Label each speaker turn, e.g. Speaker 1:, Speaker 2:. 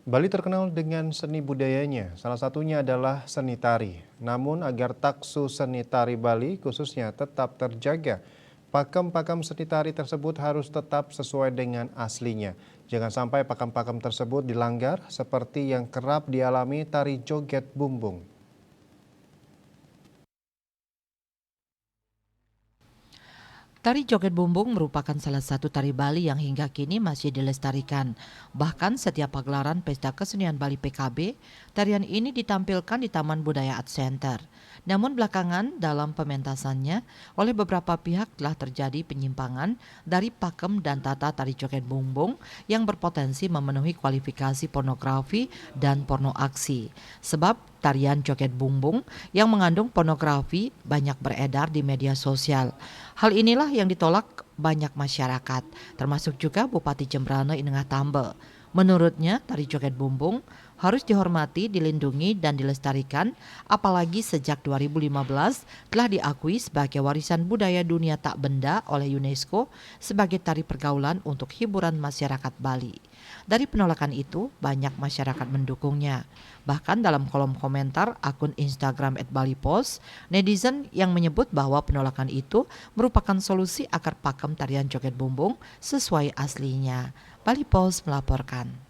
Speaker 1: Bali terkenal dengan seni budayanya, salah satunya adalah seni tari. Namun agar taksu seni tari Bali khususnya tetap terjaga, pakem-pakem seni tari tersebut harus tetap sesuai dengan aslinya. Jangan sampai pakem-pakem tersebut dilanggar seperti yang kerap dialami tari joget bumbung.
Speaker 2: Tari joget bumbung merupakan salah satu tari Bali yang hingga kini masih dilestarikan. Bahkan setiap pagelaran Pesta Kesenian Bali PKB, tarian ini ditampilkan di Taman Budaya Art Center. Namun belakangan dalam pementasannya, oleh beberapa pihak telah terjadi penyimpangan dari pakem dan tata tari joget bumbung yang berpotensi memenuhi kualifikasi pornografi dan porno aksi. Sebab tarian joget bumbung yang mengandung pornografi banyak beredar di media sosial. Hal inilah yang ditolak banyak masyarakat, termasuk juga Bupati Jembrana Inengah Tambe. Menurutnya, tari joget bumbung harus dihormati, dilindungi, dan dilestarikan, apalagi sejak 2015 telah diakui sebagai warisan budaya dunia tak benda oleh UNESCO sebagai tari pergaulan untuk hiburan masyarakat Bali. Dari penolakan itu, banyak masyarakat mendukungnya. Bahkan dalam kolom komentar akun Instagram @balipost, netizen yang menyebut bahwa penolakan itu merupakan solusi agar pakem tarian joget bumbung sesuai aslinya. Bali Post melaporkan.